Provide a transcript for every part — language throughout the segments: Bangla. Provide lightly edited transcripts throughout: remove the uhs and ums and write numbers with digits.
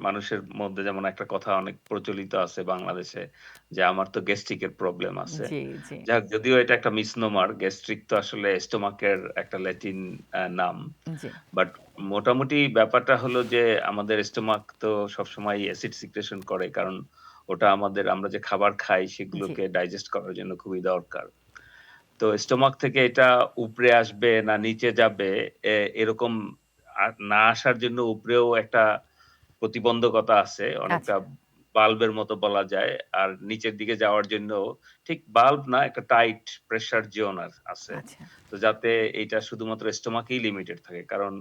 মানুষের মধ্যে যেমন একটা কথা অনেক প্রচলিত আছে বাংলাদেশে যে, "আমার তো গ্যাস্ট্রিকের প্রবলেম আছে।" জি, জি, যাক যদিও এটা একটা মিসনোমার। গ্যাস্ট্রিক তো আসলে স্টোমাকের একটা ল্যাটিন নাম। জি, বাট মোটামুটি ব্যাপারটা হলো যে, আমাদের স্টোমাক তো সবসময় অ্যাসিড সিক্রেশন করে। কারণ ওটা আমরা যে খাবার খাই জি, সেগুলোকে ডাইজেস্ট করার জন্য খুবই দরকার। তো স্টোমাক থেকে এটা উপরে আসবে না নিচে যাবে এরকম না আসার জন্য উপরেও একটা প্রতিবন্ধকতা আছে। অনেকটা আচ্ছা, বাল্বের মতো বলা যায়। আর নিচের দিকে যাওয়ার জন্য ঠিক বাল্ব না একটা টাইট প্রেশার জোন আছে। আচ্ছা, তো যাতে এইটা শুধুমাত্র স্টোমাকেই লিমিটেড থাকে। কারণ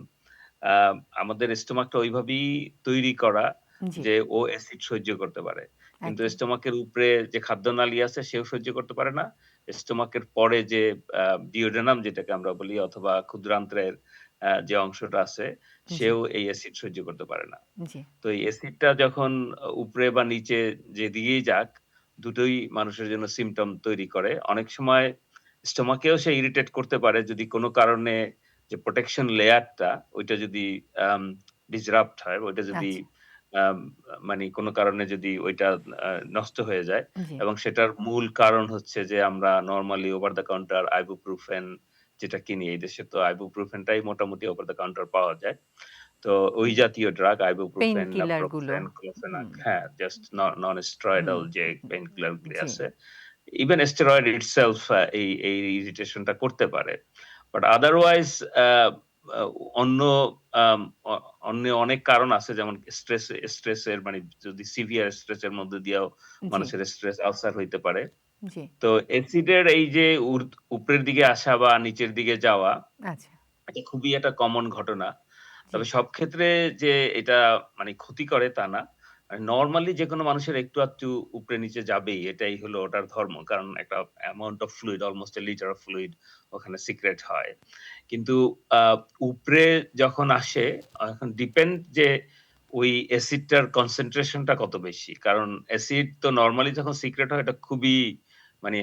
আ আমাদের স্টোমাকটা ওইভাবেই তৈরি করা জি, যে ও অ্যাসিড সহ্য করতে পারে। কিন্তু একদম। স্টোমাকের উপরে যে খাদ্যনালী আছে সেও সহ্য করতে পারে না। স্টোমাকের পরে যে আ ডিওডেনাম যেটাকে আমরা বলি অথবা ক্ষুদ্রান্ত্রের যে অংশটা আছে জি, সেও এই অ্যাসিড সহ্য করতে পারে না। জি, তো এই অ্যাসিডটা যখন উপরে বা নিচে যেদিকেই যাক, দুটোই মানুষের জন্য সিম্পটম তৈরি করে। অনেক সময় স্টোমাকেও সে ইরিটেট করতে পারে যদি কোনো কারণে যে প্রোটেকশন লেয়ারটা ওইটা যদি আম ডিসরাপ্ট হয়, ওইটা যদি আচ্ছা, আম মানে কোনো কারণে যদি ওইটা আ নষ্ট হয়ে যায় জি, এবং সেটার মূল কারণ হচ্ছে যে আমরা normally over the counter ibuprofen যেটা কিনি এই দেশে তো আইবুপ্রোফেনটাই মোটামুটি ওভার দ্য কাউন্টার পাওয়া যায়। তো ওই জাতীয় ড্রাগ পেইন আইবুপ্রোফেন, কিলার গুলো। ন্যাপ্রোক্সেন, ক্লোফেনাক হুম, হ্যাঁ, জাস্ট নন স্টেরয়েডাল হুম, যে পেইন কিলার গুলি জি, আছে। ইভেন স্টেরয়েড ইটসেলফ এই ইরিটেশন টা করতে পারে। বাট আদারওয়াইজ আ আ অন্য আম অ অন্য অনেক কারণ আছে যেমন স্ট্রেস এর মানে যদি সিভিয়ার স্ট্রেস এর মধ্যে দিয়েও জি, মানুষের স্ট্রেস আলসার হইতে পারে। জি, তো অ্যাসিড এর এই যে উপরের দিকে আসা বা নিচের দিকে যাওয়া আচ্ছা, এটা খুবই একটা কমন ঘটনা। জি, তবে সব ক্ষেত্রে যে এটা মানে ক্ষতি করে তা না। নরমালি যেকোনো মানুষের একটু আধটু উপরে নিচে যাবেই। এটাই হলো ওটার ধর্ম। কারণ একটা amount of fluid almost a litre of fluid ওখানে সিক্রেট হয়। কিন্তু আ উপরে যখন আসে এখন ডিপেন্ড যে ওই অ্যাসিডটার কনসেনট্রেশন টা কত বেশি। কারণ অ্যাসিড তো নরমালি যখন সিক্রেট হয় এটা খুবই মানে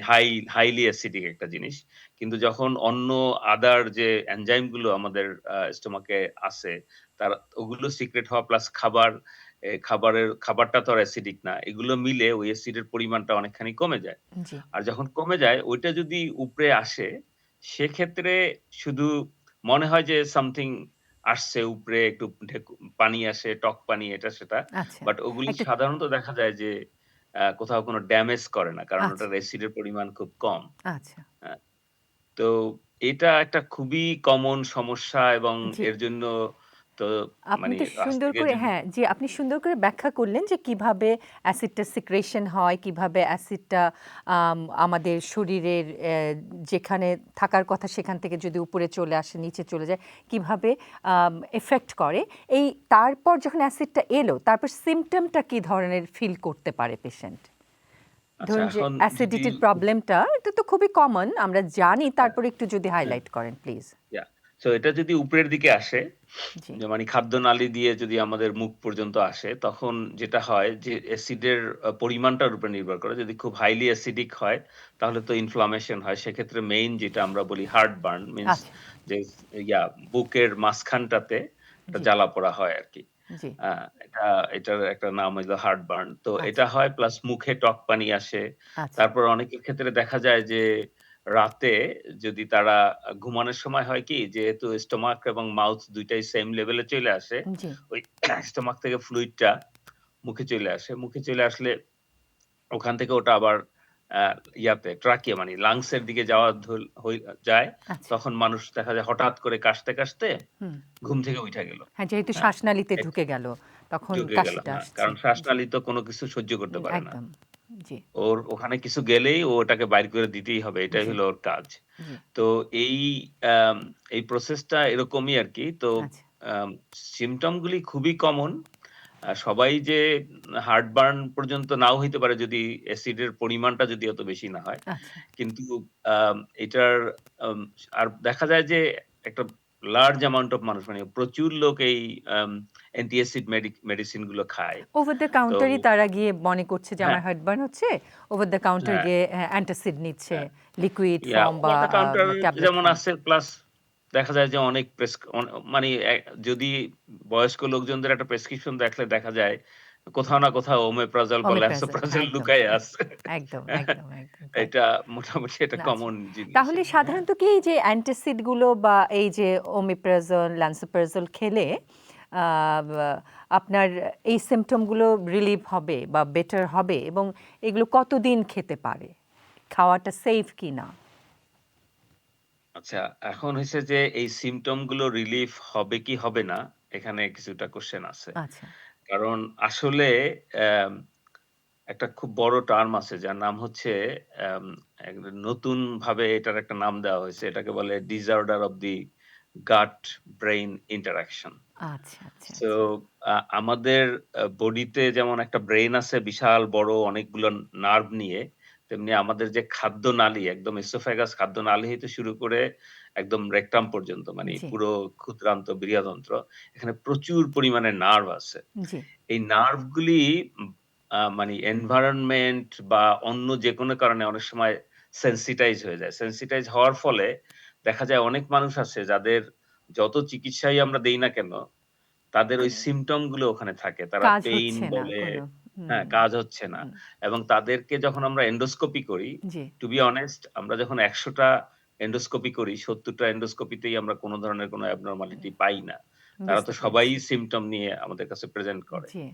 হাইলি অ্যাসিডিক একটা জিনিস। কিন্তু যখন অন্য আদার যে এনজাইম গুলো আমাদের স্টোমাকে আছে, ওগুলো সিক্রেট হওয়া প্লাস খাবারটা তো আর অ্যাসিডিক না। এগুলো মিলে ওই অ্যাসিডের পরিমাণটা অনেকখানি কমে যায়। জি, আর যখন কমে যায় ওইটা যদি উপরে আসে, সেক্ষেত্রে শুধু মনে হয় যে সামথিং আসছে উপরে একটু পানি আসে, টক পানি এটা সেটা। আচ্ছা, বাট ওগুলি একটা সাধারণত দেখা যায় যে কোথাও কোনো ড্যামেজ করে না। কারণ আচ্ছা, ওটার অ্যাসিডের পরিমাণ খুব কম। আচ্ছা, হ্যাঁ? তো এটা একটা খুবই কমন সমস্যা এবং জি। এর জন্য তো আপনি মানে তো রাস্তা সুন্দর থেকে করে যদি হ্যাঁ, জি, আপনি সুন্দর করে ব্যাখ্যা করলেন যে কিভাবে অ্যাসিডটা সিক্রেশন হয়, কিভাবে অ্যাসিডটা আমাদের শরীরের যেখানে থাকার কথা সেখান থেকে যদি উপরে চলে আসে, নিচে চলে যায়, কিভাবে এফেক্ট করে। এই তারপর যখন অ্যাসিডটা এলো, তারপর সিম্পটমটা কি ধরনের ফিল করতে পারে পেশেন্ট? আচ্ছা ধরুন যে এখন যদি অ্যাসিডিটির প্রবলেমটা, এটা তো খুবই কমন, আমরা জানি, হ্যাঁ, তারপরে একটু যদি হ্যাঁ, হাইলাইট করেন প্লিজ। ইয়া। সো এটা যদি উপরের দিকে আসে, জি, যে মানে খাদ্যনালী দিয়ে যদি আমাদের মুখ পর্যন্ত আসে, তখন যেটা হয় যে অ্যাসিডের পরিমাণটার উপরে নির্ভর করে। যদি খুব হাইলি অ্যাসিডিক হয়, তাহলে তো ইনফ্লামেশন হয়। সেক্ষেত্রে মেইন যেটা আমরা বলি হার্ট বার্ন মিনস আচ্ছা, যে বুকের মাঝখানটাতে একটা জি, জ্বালা-পোড়া হয় আরকি। জি, আ এটা এটার একটা নাম হইলো হার্ট বার্ন। তো আচ্ছা, এটা হয় প্লাস মুখে টক পানি আসে। আচ্ছা, তারপর অনেকের ক্ষেত্রে দেখা যায় যে রাতে যদি তারা ঘুমানোর সময় হয় কি যেহেতু স্টোমাক এবং মাউথ ২ টাই সেম লেভেলে চইলে আসে, জি। ওই স্টোমাক থেকে ফ্লুইডটা মুখে চলে আসে। মুখে চলে আসলে ওখান থেকে ওটা আবার আ ট্রাকিয়া মানে লাংস এর দিকে যাওয়া যায়। আচ্ছা, তখন মানুষ দেখা যায় হঠাৎ করে কাশতে হুম। ঘুম থেকে উইঠা গেল। হ্যাঁ, যেহেতু হ্যাঁ? শ্বাসনালীতে ঢুকে গেল, তখন ঢুকে গেল, কাশিটা হ্যাঁ। আসছে। কারণ জি, শ্বাসনালী তো কোনো কিছু সহ্য করতে পারে না। একদম। জি, ওর ওখানে কিছু গেলেই ও ওটাকে বাইর করে দিতেই হবে। এটাই জি, হলো ওর কাজ। জি, তো এই আম এই প্রসেসটা এরকমই আরকি। তো আচ্ছা, আম সিম্পটম গুলি খুবই কমন। সবাই যে হার্ট বার্ন পর্যন্ত নাও হইতে পারে যদি অ্যাসিডের পরিমাণটা যদি অত বেশি না হয়। আচ্ছা। কিন্তু এটার আম আর দেখা যায় যে একটা লার্জ অ্যামাউন্ট অফ মানুষ মানে প্রচুর লোক এই আম অ্যান্টি অ্যাসিড মেডিসিন গুলো খায়। ওভার দ্য তো কাউন্টারই তারা গিয়ে মনে করছে যে হ্যাঁ, আমার হার্টবার্ন হচ্ছে, ওভার দ্য কাউন্টার হ্যাঁ, গিয়ে অ্যান্টাসিড নিচ্ছে, হ্যাঁ। লিকুইড ফর্ম বা ওভার দ্য কাউন্টার ট্যাবলেট যেমন ফর্ম। আছে প্লাস দেখা যায় যে অনেক মানে যদি বয়স্ক লোকজনদের একটা প্রেসক্রিপশন দেখলে দেখা যায় কোথাও না কোথাও ওমেপ্রাজল বা ওমিপ্রাজল ল্যান্সোপ্রাজল একদম, লুকায়ে আছে। একদম, একদম, একদম তাই। এটা মোটামুটি একটা আচ্ছা। কমন জিনিস তাহলে এটা, হ্যাঁ? সাধারণত কি এই যে অ্যান্টাসিড গুলো বা এই যে ওমিপ্রাজল, ল্যান্সোপ্রাজল খেলে আ বা আপনার এই সিম্পটম গুলো রিলিভ হবে বা বেটার হবে এবং এগুলো কতদিন খেতে পারে? খাওয়াটা সেফ কিনা? আচ্ছা, এখন হইছে যে এই সিম্পটম গুলো রিলিফ হবে কি হবে না, এখানে কিছুটা কোয়েশ্চেন আছে। আচ্ছা, কারণ আসলে অ্যাম একটা খুব বড় টার্ম আছে যার নাম হচ্ছে অ্যাম এক নতুনভাবে এটার একটা নাম দেওয়া হয়েছে। এটাকে বলে disorder of the gut brain interaction. আচ্ছা, আচ্ছা, সো আচ্ছা। আমাদের বডিতে যেমন একটা ব্রেইন আছে বিশাল বড় অনেকগুলো নার্ভ নিয়ে, তেমনি আমাদের যে খাদ্যনালী একদম এসোফেগাস খাদ্যনালী হইতে শুরু করে একদম রেকটাম পর্যন্ত মানে জি, পুরো ক্ষুদ্রান্ত বৃহদন্ত্র, এখানে প্রচুর পরিমাণে নার্ভ আছে। জি, এই নার্ভগুলি উম মানে এনভায়রনমেন্ট বা অন্য যেকোনো কারণে অনেক সময় সেনসিটাইজ হয়ে যায়। সেনসিটাইজ হওয়ার ফলে দেখা যায় অনেক মানুষ আছে যাদের যত চিকিৎসাই আমরা দেই না কেন, তাদের ওই সিম্পটম গুলো ওখানে থাকে। তারা কাজ পেইন হচ্ছে না বলে, কোনো। হ্যাঁ, হুম, কাজ হচ্ছে না। হুম, এবং তাদেরকে যখন আমরা এন্ডোস্কোপি করি, জি, টু বি অনেস্ট আমরা যখন ১০০ টা এন্ডোস্কোপি করি, ৭০ টা এন্ডোস্কোপিতেই আমরা কোন ধরনের কোন হুম, অ্যাবনরমালিটি পাই না। তারা তো বুঝতে সবাই পেরেছি। সিম্পটম নিয়ে আমাদের কাছে প্রেজেন্ট করে। জি।